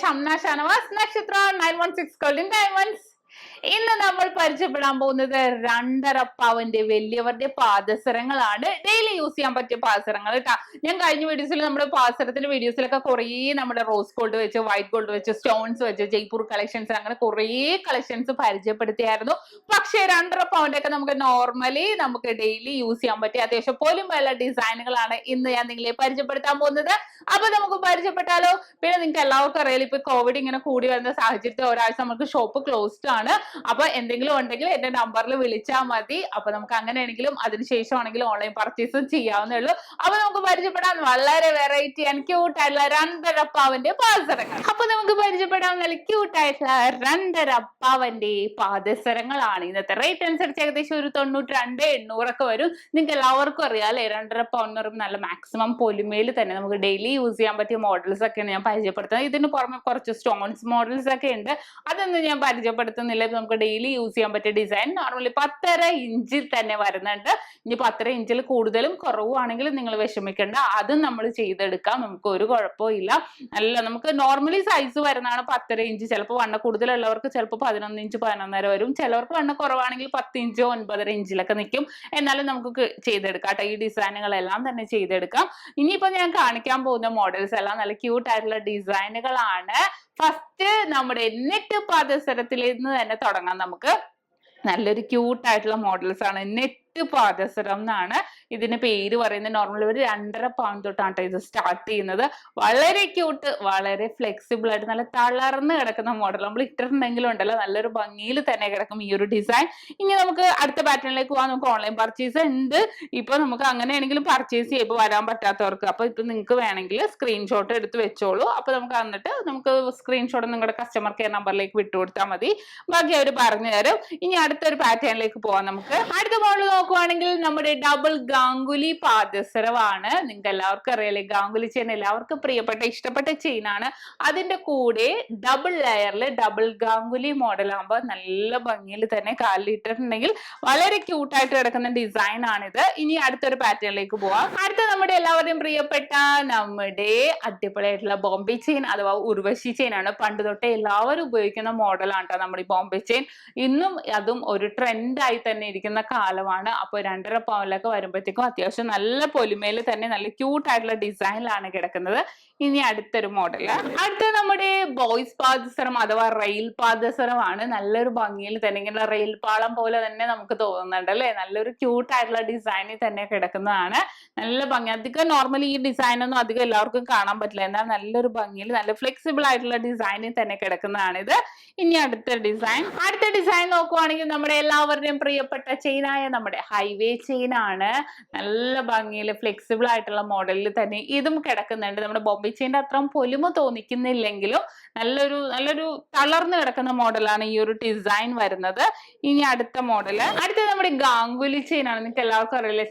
Shamna Shanavas, Nakshathra 916 Golden Diamonds. ഇന്ന് നമ്മൾ പരിചയപ്പെടാൻ പോകുന്നത് 2.5 പവന്റെ വലിയവരുടെ പാദസരങ്ങളാണ്. ഡെയിലി യൂസ് ചെയ്യാൻ പറ്റിയ പാദസരങ്ങൾ കേട്ടോ. ഞാൻ കഴിഞ്ഞ വീഡിയോസിൽ നമ്മുടെ പാദസരത്തിന്റെ വീഡിയോസിലൊക്കെ കുറേ നമ്മുടെ റോസ് ഗോൾഡ് വെച്ച്, വൈറ്റ് ഗോൾഡ് വെച്ച്, സ്റ്റോൺസ് വെച്ച്, ജയ്പൂർ കളക്ഷൻസ് അങ്ങനെ കുറേ കളക്ഷൻസ് പരിചയപ്പെടുത്തിയായിരുന്നു. പക്ഷേ 2.5 പവന്റെ ഒക്കെ നമുക്ക് ഡെയിലി യൂസ് ചെയ്യാൻ പറ്റിയ അത്യാവശ്യം പോലും പല ഡിസൈനുകളാണ് ഇന്ന് ഞാൻ നിങ്ങളെ പരിചയപ്പെടുത്താൻ പോകുന്നത്. അപ്പൊ നമുക്ക് പരിചയപ്പെട്ടാലോ. പിന്നെ നിങ്ങൾക്ക് എല്ലാവർക്കും അറിയാലോ, ഇപ്പൊ കോവിഡ് ഇങ്ങനെ കൂടി വരുന്ന സാഹചര്യത്തിൽ ഒരാഴ്ച നമുക്ക് ഷോപ്പ് ക്ലോസ്ഡ് ആണ്. അപ്പൊ എന്തെങ്കിലും ഉണ്ടെങ്കിൽ എന്റെ നമ്പറിൽ വിളിച്ചാൽ മതി. അപ്പൊ നമുക്ക് അങ്ങനെയാണെങ്കിലും അതിനുശേഷമാണെങ്കിലും ഓൺലൈൻ പർച്ചേസും ചെയ്യാവുന്നേ ഉള്ളൂ. അപ്പൊ നമുക്ക് പരിചയപ്പെടാൻ വളരെ വെറൈറ്റി ആൻഡ് ക്യൂട്ട് ആയിട്ടുള്ള 2.5 പവന്റെ പാദസരങ്ങൾ. അപ്പൊ നമുക്ക് പരിചയപ്പെടാൻ നല്ല ക്യൂട്ട് ആയിട്ടുള്ള 2.5 പവന്റെ പാദസരങ്ങളാണ്. ഇന്നത്തെ റേറ്റ് അനുസരിച്ച് ഏകദേശം ഒരു 92,800 ഒക്കെ വരും. നിങ്ങൾക്ക് എല്ലാവർക്കും അറിയാം അല്ലെ, 2.5 പവൻ എന്ന് പറയുമ്പോൾ നല്ല മാക്സിമം പൊലിമയിൽ തന്നെ നമുക്ക് ഡെയിലി യൂസ് ചെയ്യാൻ പറ്റിയ മോഡൽസ് ഒക്കെയാണ് ഞാൻ പരിചയപ്പെടുത്തുന്നത്. ഇതിന് പുറമെ കുറച്ച് സ്റ്റോൺസ് മോഡൽസ് ഒക്കെ ഉണ്ട്, അതൊന്നും ഞാൻ പരിചയപ്പെടുത്തുന്നില്ല. നമുക്ക് ഡെയിലി യൂസ് ചെയ്യാൻ പറ്റിയ ഡിസൈൻ നോർമലി 10.5 ഇഞ്ചിൽ തന്നെ വരുന്നുണ്ട്. ഇനി 10.5 ഇഞ്ചിൽ കൂടുതലും കുറവാണെങ്കിലും നിങ്ങൾ വിഷമിക്കേണ്ട, അതും നമ്മൾ ചെയ്തെടുക്കാം, നമുക്ക് ഒരു കുഴപ്പമില്ല. നല്ല നമുക്ക് നോർമലി സൈസ് വരുന്നതാണ് 10.5 ഇഞ്ച്. ചിലപ്പോൾ വണ്ണ കൂടുതലുള്ളവർക്ക് ചിലപ്പോൾ 11 ഇഞ്ച് 11.5 വരും. ചിലവർക്ക് വണ്ണ കുറവാണെങ്കിൽ 10 ഇഞ്ചോ 9.5 ഇഞ്ചിലൊക്കെ നിൽക്കും. എന്നാലും നമുക്ക് ചെയ്തെടുക്കാം കേട്ടോ. ഈ ഡിസൈനുകളെല്ലാം തന്നെ ചെയ്തെടുക്കാം. ഇനിയിപ്പോ ഞാൻ കാണിക്കാൻ പോകുന്ന മോഡൽസ് എല്ലാം നല്ല ക്യൂട്ട് ആയിട്ടുള്ള ഡിസൈനുകളാണ്. ഫസ്റ്റ് നമ്മുടെ നെറ്റ് പാദസരത്തിൽ നിന്ന് തന്നെ തുടങ്ങാം. നമുക്ക് നല്ലൊരു ക്യൂട്ട് ആയിട്ടുള്ള മോഡൽസ് ആണ്. നെറ്റ് പാദസരം എന്നാണ് ഇതിന് പേര് പറയുന്നത്. നോർമലി ഒരു 2.5 പവൻ തൊട്ടാണ് ഇത് സ്റ്റാർട്ട് ചെയ്യുന്നത്. വളരെ ക്യൂട്ട്, വളരെ ഫ്ലെക്സിബിൾ ആയിട്ട് നല്ല തളർന്ന് കിടക്കുന്ന മോഡൽ. നമ്മൾ ഇട്ടിട്ടുണ്ടെങ്കിലും ഉണ്ടല്ലോ നല്ലൊരു ഭംഗിയിൽ തന്നെ കിടക്കും ഈ ഒരു ഡിസൈൻ. ഇനി നമുക്ക് അടുത്ത പാറ്റേണിലേക്ക് പോകാൻ. നമുക്ക് ഓൺലൈൻ പർച്ചേസ് ഉണ്ട്. ഇപ്പൊ നമുക്ക് അങ്ങനെയാണെങ്കിലും പർച്ചേസ് ചെയ്യുമ്പോൾ വരാൻ പറ്റാത്തവർക്ക് അപ്പൊ ഇപ്പൊ നിങ്ങൾക്ക് വേണമെങ്കിൽ സ്ക്രീൻഷോട്ട് എടുത്ത് വെച്ചോളൂ. അപ്പൊ നമുക്ക് എന്നിട്ട് നമുക്ക് സ്ക്രീൻഷോട്ട് നിങ്ങളുടെ കസ്റ്റമർ കെയർ നമ്പറിലേക്ക് വിട്ടുകൊടുത്താൽ മതി, ബാക്കി അവർ പറഞ്ഞു തരും. ഇനി അടുത്തൊരു പാറ്റേണിലേക്ക് പോവാം. നമുക്ക് അടുത്ത മോഡൽ നോക്കുവാണെങ്കിൽ നമ്മുടെ ഡബിൾ ഗാംഗുലി പാദസരമാണ്. നിങ്ങൾക്ക് എല്ലാവർക്കും അറിയാലേ, ഗാംഗുലി ചെയിൻ എല്ലാവർക്കും പ്രിയപ്പെട്ട ഇഷ്ടപ്പെട്ട ചെയിനാണ്. അതിന്റെ കൂടെ ഡബിൾ ലെയറിൽ ഡബിൾ ഗാംഗുലി മോഡൽ ആകുമ്പോൾ നല്ല ഭംഗിയിൽ തന്നെ കാലിലിട്ടിട്ടുണ്ടെങ്കിൽ വളരെ ക്യൂട്ടായിട്ട് കിടക്കുന്ന ഡിസൈൻ ആണിത്. ഇനി അടുത്തൊരു പാറ്റേണിലേക്ക് പോവാം. അടുത്ത നമ്മുടെ എല്ലാവരുടെയും പ്രിയപ്പെട്ട നമ്മുടെ അടിപൊളിയായിട്ടുള്ള ബോംബെ ചെയിൻ അഥവാ ഉർവശി ചെയിൻ ആണ്. പണ്ട് തൊട്ടേ എല്ലാവരും ഉപയോഗിക്കുന്ന മോഡലാണ് കേട്ടോ നമ്മുടെ ഈ ബോംബെ ചെയിൻ. ഇന്നും അതും ഒരു ട്രെൻഡായി തന്നെ ഇരിക്കുന്ന കാലമാണ്. അപ്പൊ 2.5 പവനിലൊക്കെ വരുമ്പോഴത്തേക്കും അത്യാവശ്യം നല്ല പൊലിമയിൽ തന്നെ നല്ല ക്യൂട്ട് ആയിട്ടുള്ള ഡിസൈനിലാണ് കിടക്കുന്നത്. ഇനി അടുത്തൊരു മോഡല്, അടുത്ത നമ്മുടെ ബോയ്സ് പാദസരം അഥവാ റെയിൽ പാദസരമാണ്. നല്ലൊരു ഭംഗിയിൽ തന്നെ ഇങ്ങനെ റെയിൽ പാളം പോലെ തന്നെ നമുക്ക് തോന്നുന്നുണ്ട് അല്ലെ. നല്ലൊരു ക്യൂട്ട് ആയിട്ടുള്ള ഡിസൈനിൽ തന്നെ കിടക്കുന്നതാണ്. നല്ല ഭംഗി. അധികം നോർമലി ഈ ഡിസൈൻ ഒന്നും അധികം എല്ലാവർക്കും കാണാൻ പറ്റില്ല, എന്നാൽ നല്ലൊരു ഭംഗിയിൽ നല്ല ഫ്ലെക്സിബിൾ ആയിട്ടുള്ള ഡിസൈനിൽ തന്നെ കിടക്കുന്നതാണ് ഇത്. ഇനി അടുത്ത ഡിസൈൻ നോക്കുവാണെങ്കിൽ നമ്മുടെ എല്ലാവരുടെയും പ്രിയപ്പെട്ട ചെയിനായ നമ്മുടെ ഹൈവേ ചെയിൻ ആണ്. നല്ല ഭംഗിയിൽ ഫ്ലെക്സിബിൾ ആയിട്ടുള്ള മോഡലിൽ തന്നെ ഇതും കിടക്കുന്നുണ്ട്. നമ്മുടെ ബോംബെ ചെയിൻ്റെ അത്രയും പൊലിമ തോന്നിക്കുന്നില്ലെങ്കിലും നല്ലൊരു തളർന്നു കിടക്കുന്ന മോഡലാണ് ഈ ഒരു ഡിസൈൻ വരുന്നത്. ഇനി അടുത്ത മോഡല്, അടുത്ത നമ്മുടെ ഗാംഗുലി ചെയിൻ ആണ്. നിങ്ങൾക്ക് എല്ലാവർക്കും അറിയില്ലേ,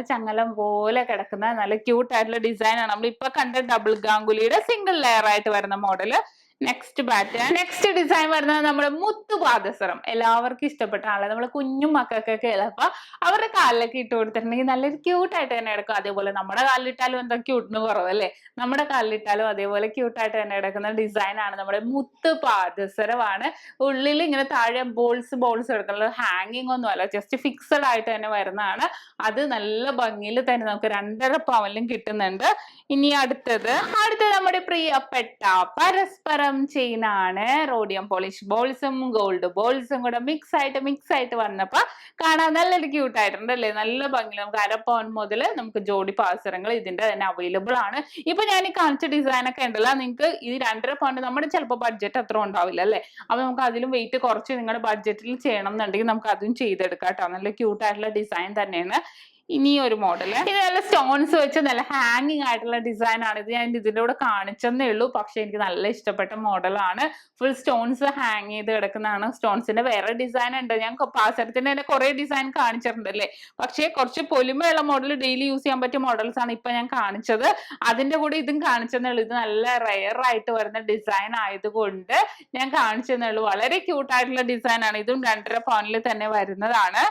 ചങ്ങലം പോലെ കിടക്കുന്ന നല്ല ക്യൂട്ട് ആയിട്ടുള്ള ഡിസൈൻ ആണ്. നമ്മൾ ഇപ്പൊ കണ്ട ഡബിൾ ഗാംഗുലിയുടെ സിംഗിൾ ലെയർ ആയിട്ട് വരുന്ന മോഡല്. നെക്സ്റ്റ് ഡിസൈൻ വരുന്നത് നമ്മുടെ മുത്തു പാദസരം. എല്ലാവർക്കും ഇഷ്ടപ്പെട്ട ആളെ നമ്മളെ കുഞ്ഞു മക്കൾക്കൊക്കെ ചിലപ്പോൾ അവരുടെ കാലിലൊക്കെ ഇട്ട് കൊടുത്തിട്ടുണ്ടെങ്കിൽ നല്ലൊരു ക്യൂട്ടായിട്ട് തന്നെ എടുക്കും. അതേപോലെ നമ്മുടെ കാലിലിട്ടാലും എന്താ ക്യൂട്ടിന് കുറവല്ലേ, നമ്മുടെ കാലിലിട്ടാലും അതേപോലെ ക്യൂട്ടായിട്ട് തന്നെ എടുക്കുന്ന ഡിസൈൻ ആണ് നമ്മുടെ മുത്തു പാദസരമാണ്. ഉള്ളിൽ ഇങ്ങനെ താഴെ ബോൾസ് എടുക്കുന്നത് ഹാങ്ങിങ് ഒന്നും അല്ല, ജസ്റ്റ് ഫിക്സഡ് ആയിട്ട് തന്നെ വരുന്നതാണ്. അത് നല്ല ഭംഗിയിൽ തന്നെ നമുക്ക് 2.5 പവനിലും കിട്ടുന്നുണ്ട്. ഇനി അടുത്തത് നമ്മുടെ പ്രിയപ്പെട്ട പരസ്പരം ചെയിനാണ്. റോഡിയം പോളിഷ് ബോൾസും ഗോൾഡ് ബോൾസും കൂടെ മിക്സ് ആയിട്ട് വന്നപ്പോ കാണാൻ നല്ലൊരു ക്യൂട്ട് ആയിട്ടുണ്ട് അല്ലേ. നല്ല ഭംഗി. നമുക്ക് 1.5 പവൻ മുതൽ നമുക്ക് ജോഡി പാദസരങ്ങൾ ഇതിന്റെ തന്നെ അവൈലബിൾ ആണ്. ഇപ്പൊ ഞാൻ ഈ കാണിച്ച ഡിസൈൻ ഒക്കെ ഉണ്ടല്ലോ, നിങ്ങൾക്ക് ഈ 2.5 പവൻ നമ്മുടെ ചിലപ്പോൾ ബഡ്ജറ്റ് അത്ര ഉണ്ടാവില്ല അല്ലെ. അപ്പൊ നമുക്ക് അതിലും വെയിറ്റ് കുറച്ച് നിങ്ങളുടെ ബഡ്ജറ്റിൽ ചെയ്യണം എന്നുണ്ടെങ്കിൽ നമുക്ക് അതും ചെയ്തെടുക്കാം കേട്ടോ. നല്ല ക്യൂട്ട് ആയിട്ടുള്ള ഡിസൈൻ തന്നെയാണ്. ഇനി ഒരു മോഡല്, ഇത് നല്ല സ്റ്റോൺസ് വെച്ച് നല്ല ഹാങ്ങിങ് ആയിട്ടുള്ള ഡിസൈൻ ആണ്. ഇത് ഞാൻ ഇതിന്റെ കൂടെ കാണിച്ചെന്നേ ഉള്ളൂ, പക്ഷെ എനിക്ക് നല്ല ഇഷ്ടപ്പെട്ട മോഡലാണ്. ഫുൾ സ്റ്റോൺസ് ഹാങ് ചെയ്ത് കിടക്കുന്നതാണ്. സ്റ്റോൺസിന്റെ വേറെ ഡിസൈൻ ഉണ്ട്, ഞാൻ പാദസരത്തിന്റെ തന്നെ കുറെ ഡിസൈൻ കാണിച്ചിട്ടുണ്ട് അല്ലേ. പക്ഷേ കുറച്ച് പൊലിമയുള്ള മോഡൽ ഡെയിലി യൂസ് ചെയ്യാൻ പറ്റിയ മോഡൽസ് ആണ് ഇപ്പൊ ഞാൻ കാണിച്ചത്. അതിന്റെ കൂടെ ഇതും കാണിച്ചെന്നേ ഉള്ളൂ. ഇത് നല്ല റെയർ ആയിട്ട് വരുന്ന ഡിസൈൻ ആയതുകൊണ്ട് ഞാൻ കാണിച്ചെന്നേ ഉള്ളൂ. വളരെ ക്യൂട്ട് ആയിട്ടുള്ള ഡിസൈൻ ആണ്. ഇതും 2.5 പവനിൽ തന്നെ വരുന്നതാണ്.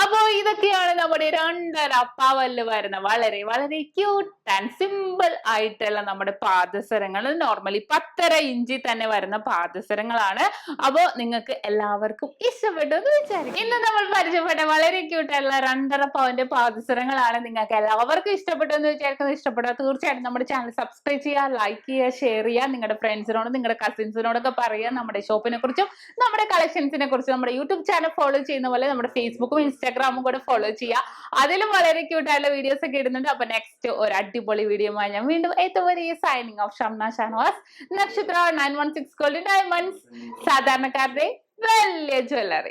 അപ്പോ ഇതൊക്കെയാണ് നമ്മുടെ 2.5 പവനിൽ വരുന്ന വളരെ വളരെ ക്യൂട്ട് ആൻഡ് സിമ്പിൾ ആയിട്ടുള്ള നമ്മുടെ പാദസരങ്ങൾ. നോർമലി 10.5 ഇഞ്ചിൽ തന്നെ വരുന്ന പാദസരങ്ങളാണ്. അപ്പോ നിങ്ങൾക്ക് എല്ലാവർക്കും ഇഷ്ടപ്പെട്ടു എന്ന് വിചാരിക്കും. ഇന്ന് നമ്മൾ പരിചയപ്പെട്ട വളരെ ക്യൂട്ട് ആയിട്ടുള്ള 2.5 പവന്റെ പാദസരങ്ങളാണ്. നിങ്ങൾക്ക് എല്ലാവർക്കും ഇഷ്ടപ്പെട്ടു എന്ന് വിചാരിക്കുന്നത്. ഇഷ്ടപ്പെട്ടാൽ തീർച്ചയായിട്ടും നമ്മുടെ ചാനൽ സബ്സ്ക്രൈബ് ചെയ്യുക, ലൈക്ക് ചെയ്യുക, ഷെയർ ചെയ്യുക, നിങ്ങളുടെ ഫ്രണ്ട്സിനോടും നിങ്ങളുടെ കസിൻസിനോടൊക്കെ പറയുക നമ്മുടെ ഷോപ്പിനെ കുറിച്ചും നമ്മുടെ കളക്ഷൻസിനെ കുറിച്ചും. നമ്മുടെ യൂട്യൂബ് ചാനൽ ഫോളോ ചെയ്യുന്ന പോലെ നമ്മുടെ ഫേസ്ബുക്കും ഇൻസ്റ്റാഗ്രാമും കൂടെ ഫോളോ ചെയ്യുക. അതിലും വളരെ ക്യൂട്ട് ആയിട്ടുള്ള വീഡിയോസ് ഒക്കെ ഇടുന്നുണ്ട്. അപ്പൊ നെക്സ്റ്റ് ഒരു അടിപൊളി വീഡിയോയുമായി ഞാൻ വീണ്ടും എത്തുവരെ സൈനിങ് ഓഫ് ഷംന ഷാനവാസ്, നക്ഷത്ര 916 ഗോൾഡൻ ഡയമണ്ട്സ്, സാധാരണക്കാരുടെ വലിയ ജ്വല്ലറി.